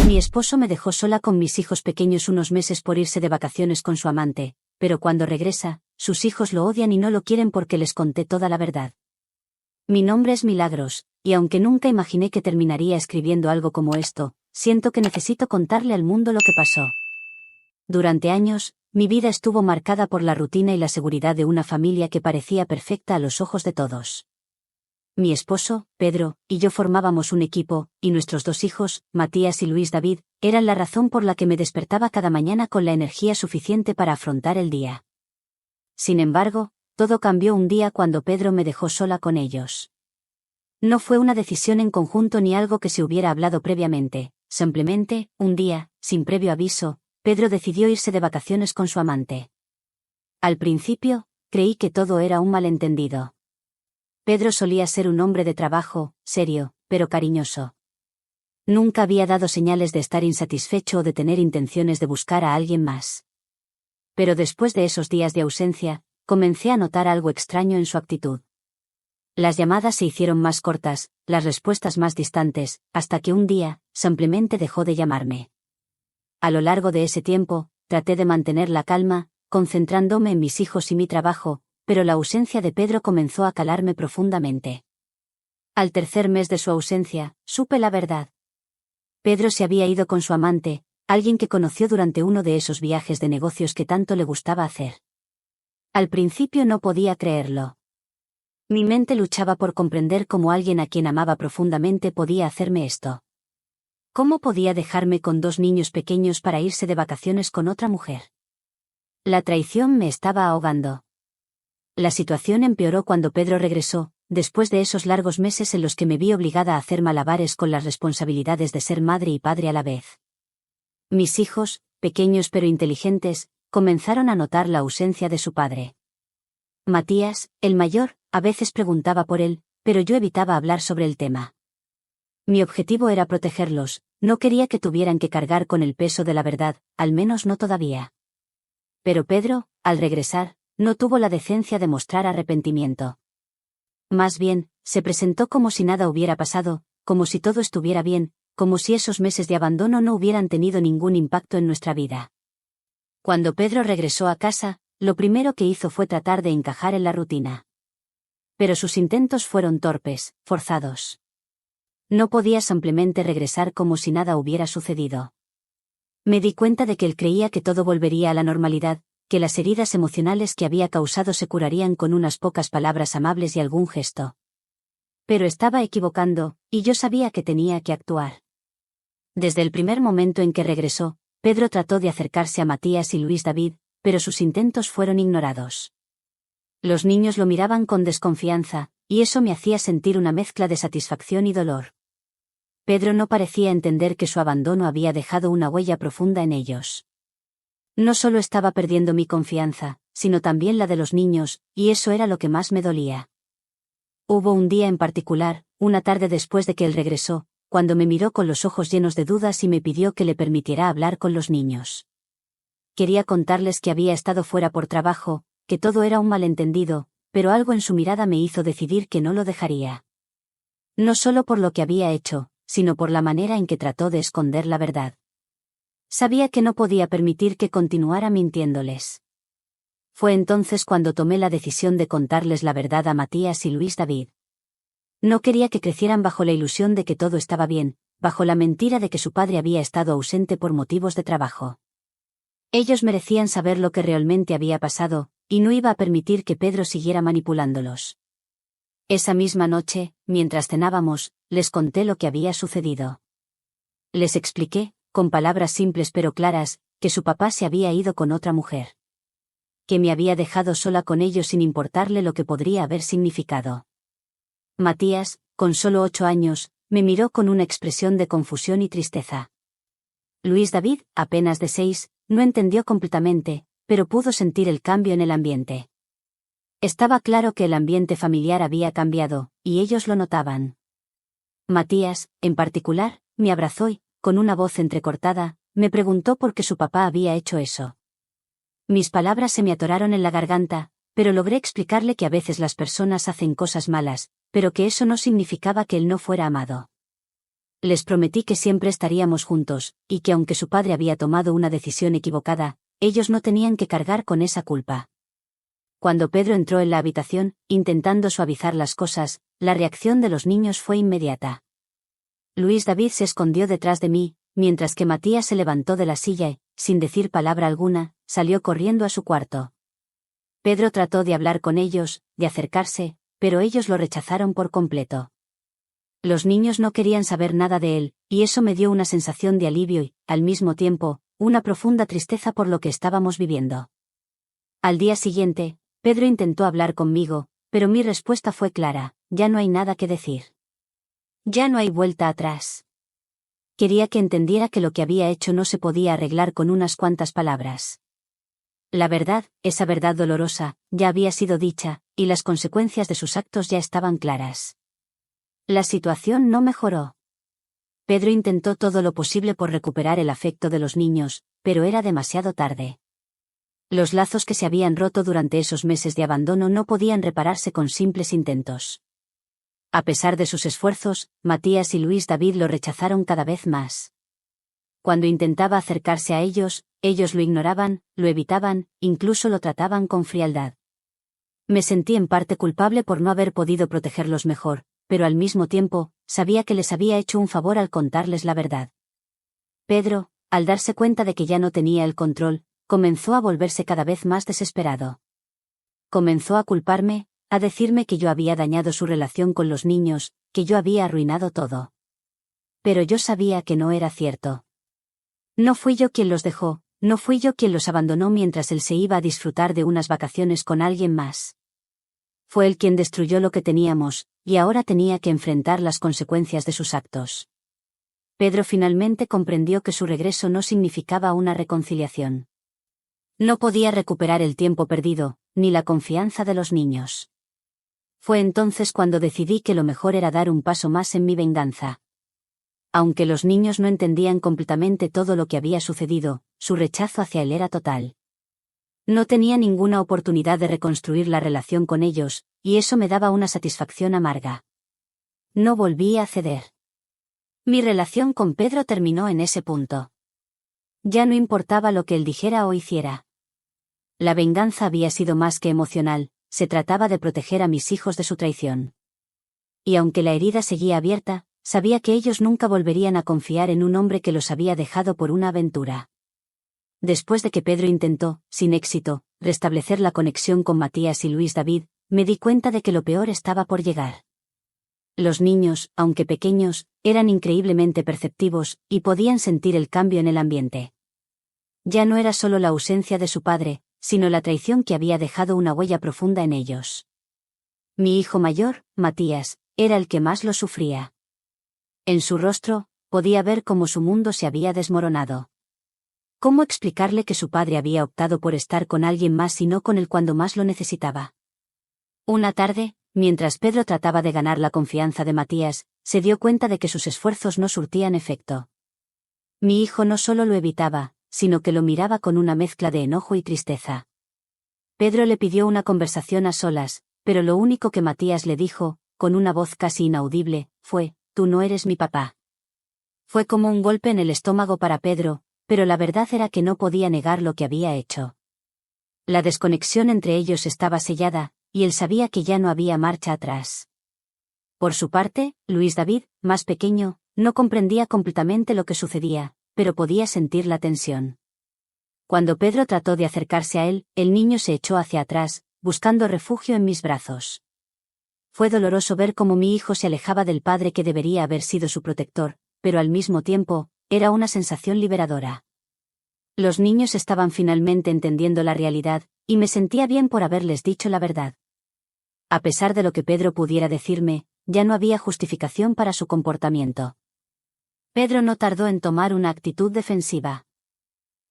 Mi esposo me dejó sola con mis hijos pequeños unos meses por irse de vacaciones con su amante, pero cuando regresa, sus hijos lo odian y no lo quieren porque les conté toda la verdad. Mi nombre es Milagros, y aunque nunca imaginé que terminaría escribiendo algo como esto, siento que necesito contarle al mundo lo que pasó. Durante años, mi vida estuvo marcada por la rutina y la seguridad de una familia que parecía perfecta a los ojos de todos. Mi esposo, Pedro, y yo formábamos un equipo, y nuestros dos hijos, Matías y Luis David, eran la razón por la que me despertaba cada mañana con la energía suficiente para afrontar el día. Sin embargo, todo cambió un día cuando Pedro me dejó sola con ellos. No fue una decisión en conjunto ni algo que se hubiera hablado previamente, simplemente, un día, sin previo aviso, Pedro decidió irse de vacaciones con su amante. Al principio, creí que todo era un malentendido. Pedro solía ser un hombre de trabajo, serio, pero cariñoso. Nunca había dado señales de estar insatisfecho o de tener intenciones de buscar a alguien más. Pero después de esos días de ausencia, comencé a notar algo extraño en su actitud. Las llamadas se hicieron más cortas, las respuestas más distantes, hasta que un día, simplemente dejó de llamarme. A lo largo de ese tiempo, traté de mantener la calma, concentrándome en mis hijos y mi trabajo, pero la ausencia de Pedro comenzó a calarme profundamente. Al tercer mes de su ausencia, supe la verdad. Pedro se había ido con su amante, alguien que conoció durante uno de esos viajes de negocios que tanto le gustaba hacer. Al principio no podía creerlo. Mi mente luchaba por comprender cómo alguien a quien amaba profundamente podía hacerme esto. ¿Cómo podía dejarme con dos niños pequeños para irse de vacaciones con otra mujer? La traición me estaba ahogando. La situación empeoró cuando Pedro regresó, después de esos largos meses en los que me vi obligada a hacer malabares con las responsabilidades de ser madre y padre a la vez. Mis hijos, pequeños pero inteligentes, comenzaron a notar la ausencia de su padre. Matías, el mayor, a veces preguntaba por él, pero yo evitaba hablar sobre el tema. Mi objetivo era protegerlos, no quería que tuvieran que cargar con el peso de la verdad, al menos no todavía. Pero Pedro, al regresar, no tuvo la decencia de mostrar arrepentimiento. Más bien, se presentó como si nada hubiera pasado, como si todo estuviera bien, como si esos meses de abandono no hubieran tenido ningún impacto en nuestra vida. Cuando Pedro regresó a casa, lo primero que hizo fue tratar de encajar en la rutina. Pero sus intentos fueron torpes, forzados. No podía simplemente regresar como si nada hubiera sucedido. Me di cuenta de que él creía que todo volvería a la normalidad, que las heridas emocionales que había causado se curarían con unas pocas palabras amables y algún gesto. Pero estaba equivocando, y yo sabía que tenía que actuar. Desde el primer momento en que regresó, Pedro trató de acercarse a Matías y Luis David, pero sus intentos fueron ignorados. Los niños lo miraban con desconfianza, y eso me hacía sentir una mezcla de satisfacción y dolor. Pedro no parecía entender que su abandono había dejado una huella profunda en ellos. No solo estaba perdiendo mi confianza, sino también la de los niños, y eso era lo que más me dolía. Hubo un día en particular, una tarde después de que él regresó, cuando me miró con los ojos llenos de dudas y me pidió que le permitiera hablar con los niños. Quería contarles que había estado fuera por trabajo, que todo era un malentendido, pero algo en su mirada me hizo decidir que no lo dejaría. No solo por lo que había hecho, sino por la manera en que trató de esconder la verdad. Sabía que no podía permitir que continuara mintiéndoles. Fue entonces cuando tomé la decisión de contarles la verdad a Matías y Luis David. No quería que crecieran bajo la ilusión de que todo estaba bien, bajo la mentira de que su padre había estado ausente por motivos de trabajo. Ellos merecían saber lo que realmente había pasado, y no iba a permitir que Pedro siguiera manipulándolos. Esa misma noche, mientras cenábamos, les conté lo que había sucedido. Les expliqué, con palabras simples pero claras, que su papá se había ido con otra mujer. Que me había dejado sola con ellos sin importarle lo que podría haber significado. Matías, con solo 8 años, me miró con una expresión de confusión y tristeza. Luis David, apenas de 6, no entendió completamente, pero pudo sentir el cambio en el ambiente. Estaba claro que el ambiente familiar había cambiado, y ellos lo notaban. Matías, en particular, me abrazó y, con una voz entrecortada, me preguntó por qué su papá había hecho eso. Mis palabras se me atoraron en la garganta, pero logré explicarle que a veces las personas hacen cosas malas, pero que eso no significaba que él no fuera amado. Les prometí que siempre estaríamos juntos, y que aunque su padre había tomado una decisión equivocada, ellos no tenían que cargar con esa culpa. Cuando Pedro entró en la habitación, intentando suavizar las cosas, la reacción de los niños fue inmediata. Luis David se escondió detrás de mí, mientras que Matías se levantó de la silla y, sin decir palabra alguna, salió corriendo a su cuarto. Pedro trató de hablar con ellos, de acercarse, pero ellos lo rechazaron por completo. Los niños no querían saber nada de él, y eso me dio una sensación de alivio y, al mismo tiempo, una profunda tristeza por lo que estábamos viviendo. Al día siguiente, Pedro intentó hablar conmigo, pero mi respuesta fue clara: ya no hay nada que decir. Ya no hay vuelta atrás. Quería que entendiera que lo que había hecho no se podía arreglar con unas cuantas palabras. La verdad, esa verdad dolorosa, ya había sido dicha, y las consecuencias de sus actos ya estaban claras. La situación no mejoró. Pedro intentó todo lo posible por recuperar el afecto de los niños, pero era demasiado tarde. Los lazos que se habían roto durante esos meses de abandono no podían repararse con simples intentos. A pesar de sus esfuerzos, Matías y Luis David lo rechazaron cada vez más. Cuando intentaba acercarse a ellos lo ignoraban, lo evitaban, incluso lo trataban con frialdad. Me sentí en parte culpable por no haber podido protegerlos mejor, pero al mismo tiempo, sabía que les había hecho un favor al contarles la verdad. Pedro, al darse cuenta de que ya no tenía el control, comenzó a volverse cada vez más desesperado. Comenzó a culparme, a decirme que yo había dañado su relación con los niños, que yo había arruinado todo. Pero yo sabía que no era cierto. No fui yo quien los dejó, no fui yo quien los abandonó mientras él se iba a disfrutar de unas vacaciones con alguien más. Fue él quien destruyó lo que teníamos, y ahora tenía que enfrentar las consecuencias de sus actos. Pedro finalmente comprendió que su regreso no significaba una reconciliación. No podía recuperar el tiempo perdido, ni la confianza de los niños. Fue entonces cuando decidí que lo mejor era dar un paso más en mi venganza. Aunque los niños no entendían completamente todo lo que había sucedido, su rechazo hacia él era total. No tenía ninguna oportunidad de reconstruir la relación con ellos, y eso me daba una satisfacción amarga. No volví a ceder. Mi relación con Pedro terminó en ese punto. Ya no importaba lo que él dijera o hiciera. La venganza había sido más que emocional, se trataba de proteger a mis hijos de su traición. Y aunque la herida seguía abierta, sabía que ellos nunca volverían a confiar en un hombre que los había dejado por una aventura. Después de que Pedro intentó, sin éxito, restablecer la conexión con Matías y Luis David, me di cuenta de que lo peor estaba por llegar. Los niños, aunque pequeños, eran increíblemente perceptivos, y podían sentir el cambio en el ambiente. Ya no era solo la ausencia de su padre, sino la traición que había dejado una huella profunda en ellos. Mi hijo mayor, Matías, era el que más lo sufría. En su rostro, podía ver cómo su mundo se había desmoronado. ¿Cómo explicarle que su padre había optado por estar con alguien más y no con él cuando más lo necesitaba? Una tarde, mientras Pedro trataba de ganar la confianza de Matías, se dio cuenta de que sus esfuerzos no surtían efecto. Mi hijo no solo lo evitaba, sino que lo miraba con una mezcla de enojo y tristeza. Pedro le pidió una conversación a solas, pero lo único que Matías le dijo, con una voz casi inaudible, fue: «Tú no eres mi papá». Fue como un golpe en el estómago para Pedro, pero la verdad era que no podía negar lo que había hecho. La desconexión entre ellos estaba sellada, y él sabía que ya no había marcha atrás. Por su parte, Luis David, más pequeño, no comprendía completamente lo que sucedía, pero podía sentir la tensión. Cuando Pedro trató de acercarse a él, el niño se echó hacia atrás, buscando refugio en mis brazos. Fue doloroso ver cómo mi hijo se alejaba del padre que debería haber sido su protector, pero al mismo tiempo, era una sensación liberadora. Los niños estaban finalmente entendiendo la realidad, y me sentía bien por haberles dicho la verdad. A pesar de lo que Pedro pudiera decirme, ya no había justificación para su comportamiento. Pedro no tardó en tomar una actitud defensiva.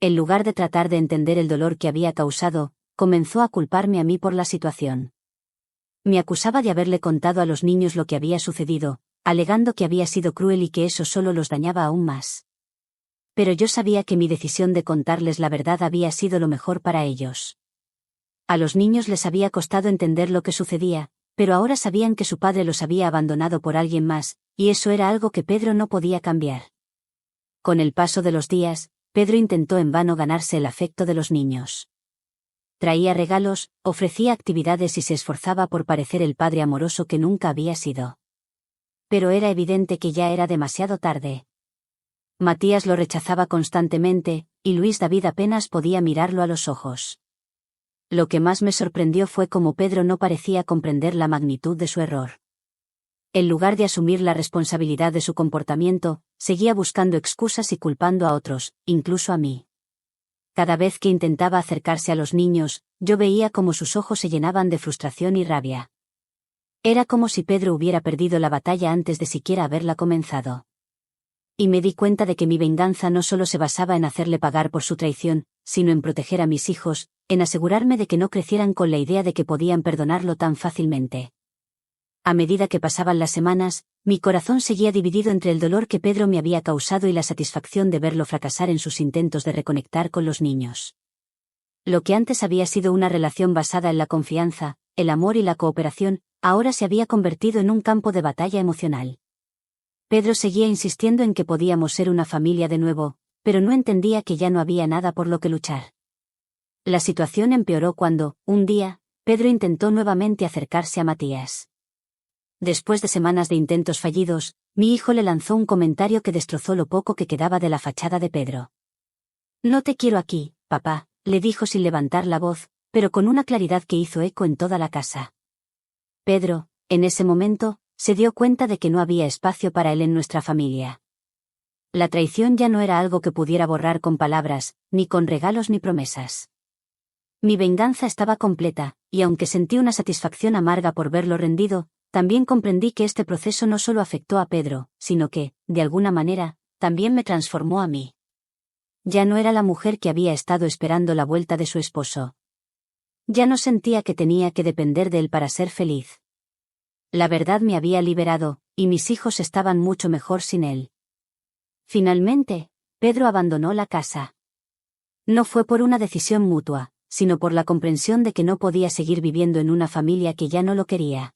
En lugar de tratar de entender el dolor que había causado, comenzó a culparme a mí por la situación. Me acusaba de haberle contado a los niños lo que había sucedido, alegando que había sido cruel y que eso solo los dañaba aún más. Pero yo sabía que mi decisión de contarles la verdad había sido lo mejor para ellos. A los niños les había costado entender lo que sucedía, pero ahora sabían que su padre los había abandonado por alguien más, y eso era algo que Pedro no podía cambiar. Con el paso de los días, Pedro intentó en vano ganarse el afecto de los niños. Traía regalos, ofrecía actividades y se esforzaba por parecer el padre amoroso que nunca había sido. Pero era evidente que ya era demasiado tarde. Matías lo rechazaba constantemente, y Luis David apenas podía mirarlo a los ojos. Lo que más me sorprendió fue cómo Pedro no parecía comprender la magnitud de su error. En lugar de asumir la responsabilidad de su comportamiento, seguía buscando excusas y culpando a otros, incluso a mí. Cada vez que intentaba acercarse a los niños, yo veía cómo sus ojos se llenaban de frustración y rabia. Era como si Pedro hubiera perdido la batalla antes de siquiera haberla comenzado. Y me di cuenta de que mi venganza no solo se basaba en hacerle pagar por su traición, sino en proteger a mis hijos, en asegurarme de que no crecieran con la idea de que podían perdonarlo tan fácilmente. A medida que pasaban las semanas, mi corazón seguía dividido entre el dolor que Pedro me había causado y la satisfacción de verlo fracasar en sus intentos de reconectar con los niños. Lo que antes había sido una relación basada en la confianza, el amor y la cooperación, ahora se había convertido en un campo de batalla emocional. Pedro seguía insistiendo en que podíamos ser una familia de nuevo, pero no entendía que ya no había nada por lo que luchar. La situación empeoró cuando, un día, Pedro intentó nuevamente acercarse a Matías. Después de semanas de intentos fallidos, mi hijo le lanzó un comentario que destrozó lo poco que quedaba de la fachada de Pedro. «No te quiero aquí, papá», le dijo sin levantar la voz, pero con una claridad que hizo eco en toda la casa. Pedro, en ese momento, se dio cuenta de que no había espacio para él en nuestra familia. La traición ya no era algo que pudiera borrar con palabras, ni con regalos ni promesas. Mi venganza estaba completa, y aunque sentí una satisfacción amarga por verlo rendido, también comprendí que este proceso no solo afectó a Pedro, sino que, de alguna manera, también me transformó a mí. Ya no era la mujer que había estado esperando la vuelta de su esposo. Ya no sentía que tenía que depender de él para ser feliz. La verdad me había liberado, y mis hijos estaban mucho mejor sin él. Finalmente, Pedro abandonó la casa. No fue por una decisión mutua, sino por la comprensión de que no podía seguir viviendo en una familia que ya no lo quería.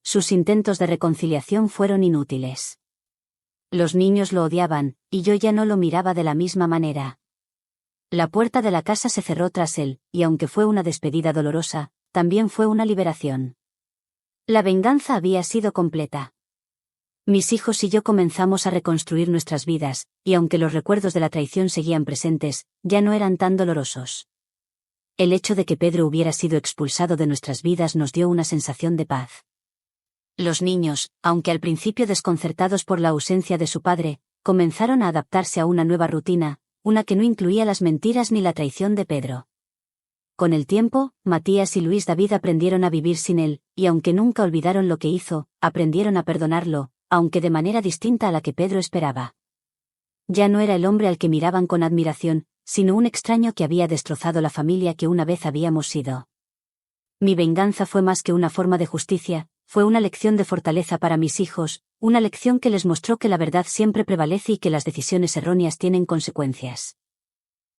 Sus intentos de reconciliación fueron inútiles. Los niños lo odiaban, y yo ya no lo miraba de la misma manera. La puerta de la casa se cerró tras él, y aunque fue una despedida dolorosa, también fue una liberación. La venganza había sido completa. Mis hijos y yo comenzamos a reconstruir nuestras vidas, y aunque los recuerdos de la traición seguían presentes, ya no eran tan dolorosos. El hecho de que Pedro hubiera sido expulsado de nuestras vidas nos dio una sensación de paz. Los niños, aunque al principio desconcertados por la ausencia de su padre, comenzaron a adaptarse a una nueva rutina, una que no incluía las mentiras ni la traición de Pedro. Con el tiempo, Matías y Luis David aprendieron a vivir sin él, y aunque nunca olvidaron lo que hizo, aprendieron a perdonarlo, aunque de manera distinta a la que Pedro esperaba. Ya no era el hombre al que miraban con admiración, sino un extraño que había destrozado la familia que una vez habíamos sido. Mi venganza fue más que una forma de justicia, fue una lección de fortaleza para mis hijos, una lección que les mostró que la verdad siempre prevalece y que las decisiones erróneas tienen consecuencias.